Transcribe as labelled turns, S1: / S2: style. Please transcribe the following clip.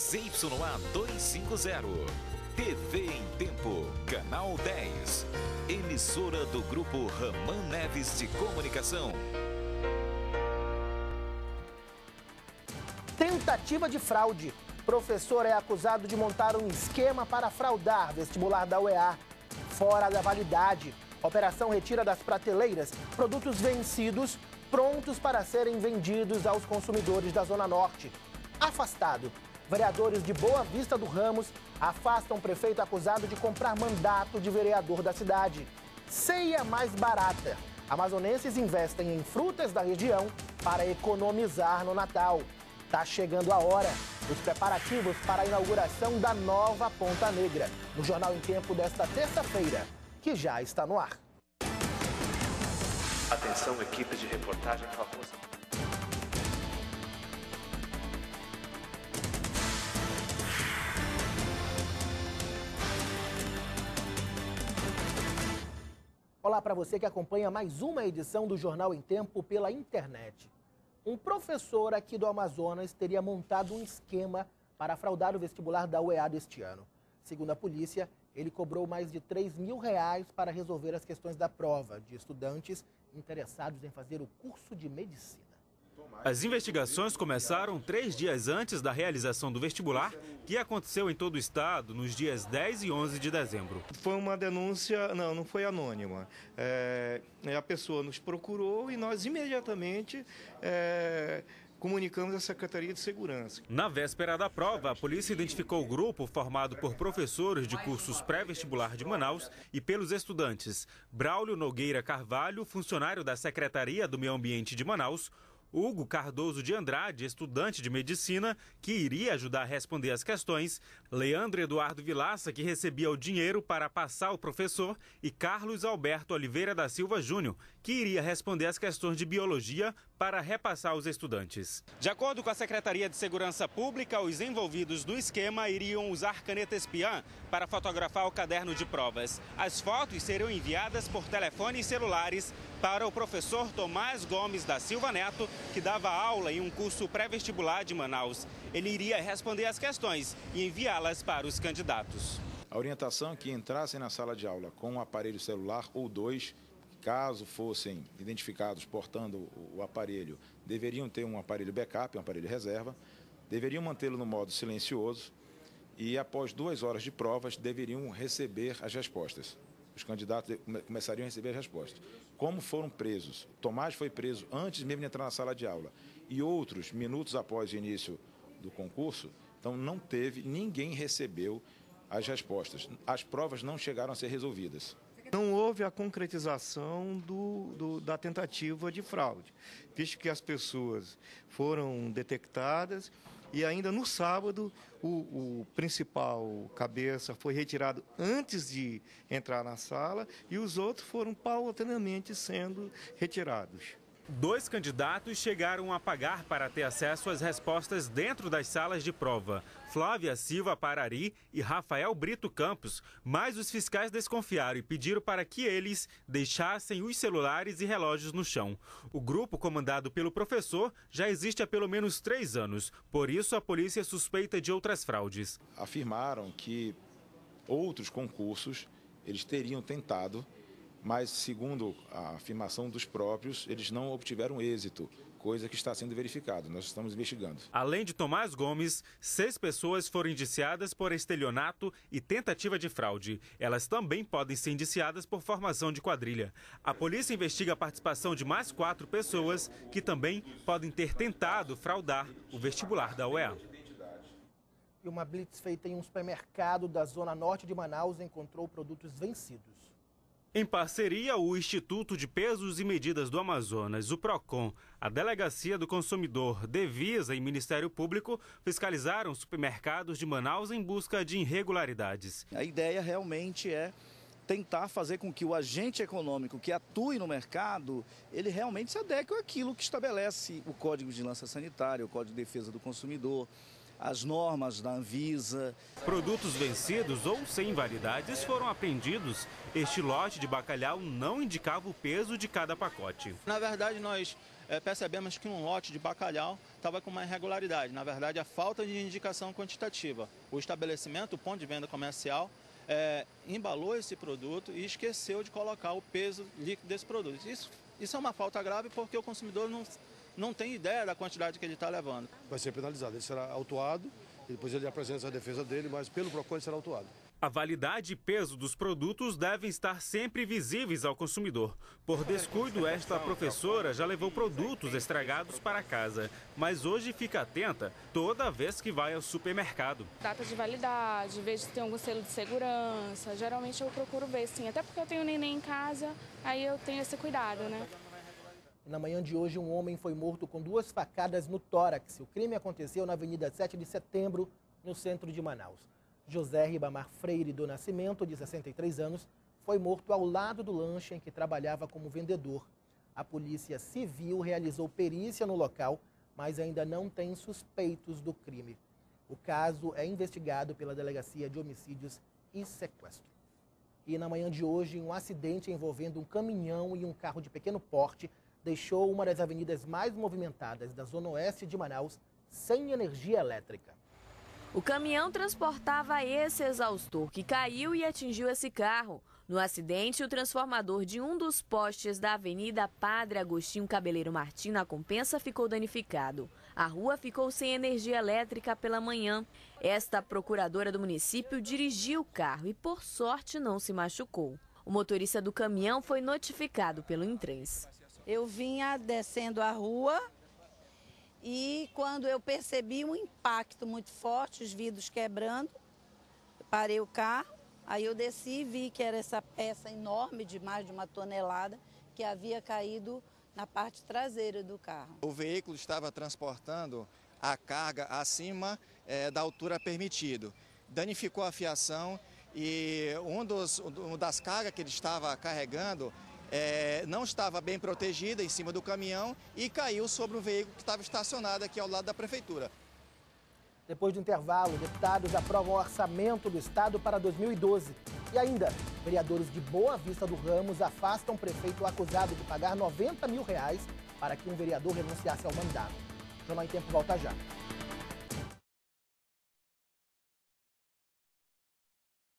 S1: ZYA 250. TV em Tempo, Canal 10. Emissora do Grupo Raman Neves de Comunicação.
S2: Tentativa de fraude. Professor é acusado de montar um esquema para fraudar vestibular da UEA. Fora da validade. Operação retira das prateleiras produtos vencidos, prontos para serem vendidos aos consumidores da Zona Norte. Afastado. Vereadores de Boa Vista do Ramos afastam prefeito acusado de comprar mandato de vereador da cidade. Ceia mais barata. Amazonenses investem em frutas da região para economizar no Natal. Tá chegando a hora. Os preparativos para a inauguração da nova Ponta Negra. No Jornal em Tempo desta terça-feira, que já está no ar.
S3: Atenção, equipe de reportagem famosa.
S2: Olá para você que acompanha mais uma edição do Jornal em Tempo pela internet. Um professor aqui do Amazonas teria montado um esquema para fraudar o vestibular da UEA deste ano. Segundo a polícia, ele cobrou mais de R$3 mil para resolver as questões da prova de estudantes interessados em fazer o curso de medicina.
S4: As investigações começaram 3 dias antes da realização do vestibular, que aconteceu em todo o estado nos dias 10 e 11 de dezembro.
S5: Foi uma denúncia, não foi anônima. A pessoa nos procurou e nós imediatamente comunicamos à Secretaria de Segurança.
S4: Na véspera da prova, a polícia identificou o grupo formado por professores de cursos pré-vestibular de Manaus e pelos estudantes Braulio Nogueira Carvalho, funcionário da Secretaria do Meio Ambiente de Manaus, Hugo Cardoso de Andrade, estudante de medicina, que iria ajudar a responder as questões, Leandro Eduardo Vilaça, que recebia o dinheiro para passar ao professor, e Carlos Alberto Oliveira da Silva Júnior, que iria responder as questões de biologia para repassar aos estudantes. De acordo com a Secretaria de Segurança Pública, os envolvidos no esquema iriam usar caneta espiã para fotografar o caderno de provas. As fotos seriam enviadas por telefones celulares para o professor Tomás Gomes da Silva Neto, que dava aula em um curso pré-vestibular de Manaus. Ele iria responder as questões e enviá-las para os candidatos.
S6: A orientação é que entrassem na sala de aula com um aparelho celular ou 2, caso fossem identificados portando o aparelho, deveriam ter um aparelho backup, um aparelho reserva, deveriam mantê-lo no modo silencioso e após 2 horas de provas deveriam receber as respostas. Os candidatos começariam a receber as respostas. Como foram presos? Tomás foi preso antes mesmo de entrar na sala de aula e outros minutos após o início do concurso, então ninguém recebeu as respostas. As provas não chegaram a ser resolvidas.
S5: Não houve a concretização da tentativa de fraude, visto que as pessoas foram detectadas e ainda no sábado o principal cabeça foi retirado antes de entrar na sala e os outros foram paulatinamente sendo retirados.
S4: 2 candidatos chegaram a pagar para ter acesso às respostas dentro das salas de prova. Flávia Silva Parari e Rafael Brito Campos, mas os fiscais desconfiaram e pediram para que eles deixassem os celulares e relógios no chão. O grupo, comandado pelo professor, já existe há pelo menos 3 anos. Por isso, a polícia suspeita de outras fraudes.
S6: Afirmaram que outros concursos eles teriam tentado, mas, segundo a afirmação dos próprios, eles não obtiveram êxito, coisa que está sendo verificada. Nós estamos investigando.
S4: Além de Tomás Gomes, 6 pessoas foram indiciadas por estelionato e tentativa de fraude. Elas também podem ser indiciadas por formação de quadrilha. A polícia investiga a participação de mais 4 pessoas que também podem ter tentado fraudar o vestibular da UEA.
S2: E uma blitz feita em um supermercado da Zona Norte de Manaus encontrou produtos vencidos.
S4: Em parceria, o Instituto de Pesos e Medidas do Amazonas, o PROCON, a Delegacia do Consumidor, Devisa e Ministério Público fiscalizaram supermercados de Manaus em busca de irregularidades.
S7: A ideia realmente é tentar fazer com que o agente econômico que atue no mercado, ele realmente se adeque àquilo que estabelece o Código de Vigilância Sanitária, o Código de Defesa do Consumidor, as normas da Anvisa.
S4: Produtos vencidos ou sem validades foram apreendidos. Este lote de bacalhau não indicava o peso de cada pacote.
S8: Na verdade, nós percebemos que um lote de bacalhau estava com uma irregularidade. Na verdade, a falta de indicação quantitativa. O estabelecimento, o ponto de venda comercial, embalou esse produto e esqueceu de colocar o peso líquido desse produto. Isso é uma falta grave porque o consumidor não tem ideia da quantidade que ele está levando.
S9: Vai ser penalizado, ele será autuado, e depois ele apresenta a defesa dele, mas pelo PROCON ele será autuado.
S4: A validade e peso dos produtos devem estar sempre visíveis ao consumidor. Por descuido, esta professora já levou produtos estragados para casa, mas hoje fica atenta toda vez que vai ao supermercado.
S10: Data de validade, vejo se tem algum selo de segurança, geralmente eu procuro ver sim, até porque eu tenho neném em casa, aí eu tenho esse cuidado, né?
S2: Na manhã de hoje, um homem foi morto com 2 facadas no tórax. O crime aconteceu na Avenida 7 de Setembro, no centro de Manaus. José Ribamar Freire do Nascimento, de 63 anos, foi morto ao lado do lanche em que trabalhava como vendedor. A Polícia Civil realizou perícia no local, mas ainda não tem suspeitos do crime. O caso é investigado pela Delegacia de Homicídios e Sequestro. E na manhã de hoje, um acidente envolvendo um caminhão e um carro de pequeno porte deixou uma das avenidas mais movimentadas da zona oeste de Manaus sem energia elétrica.
S11: O caminhão transportava esse exaustor que caiu e atingiu esse carro. No acidente, o transformador de um dos postes da Avenida Padre Agostinho Cabeleiro Martim, na Compensa, ficou danificado. A rua ficou sem energia elétrica pela manhã. Esta procuradora do município dirigiu o carro e, por sorte, não se machucou. O motorista do caminhão foi notificado pelo Intrans.
S12: Eu vinha descendo a rua e quando eu percebi um impacto muito forte, os vidros quebrando, parei o carro, aí eu desci e vi que era essa peça enorme de mais de 1 tonelada que havia caído na parte traseira do carro.
S13: O veículo estava transportando a carga acima da altura permitido. Danificou a fiação e uma das cargas que ele estava carregando não estava bem protegida em cima do caminhão e caiu sobre um veículo que estava estacionado aqui ao lado da prefeitura.
S2: Depois do intervalo, deputados aprovam o orçamento do Estado para 2012. E ainda, vereadores de Boa Vista do Ramos afastam o prefeito acusado de pagar R$90 mil para que um vereador renunciasse ao mandato. O Jornal em Tempo volta já.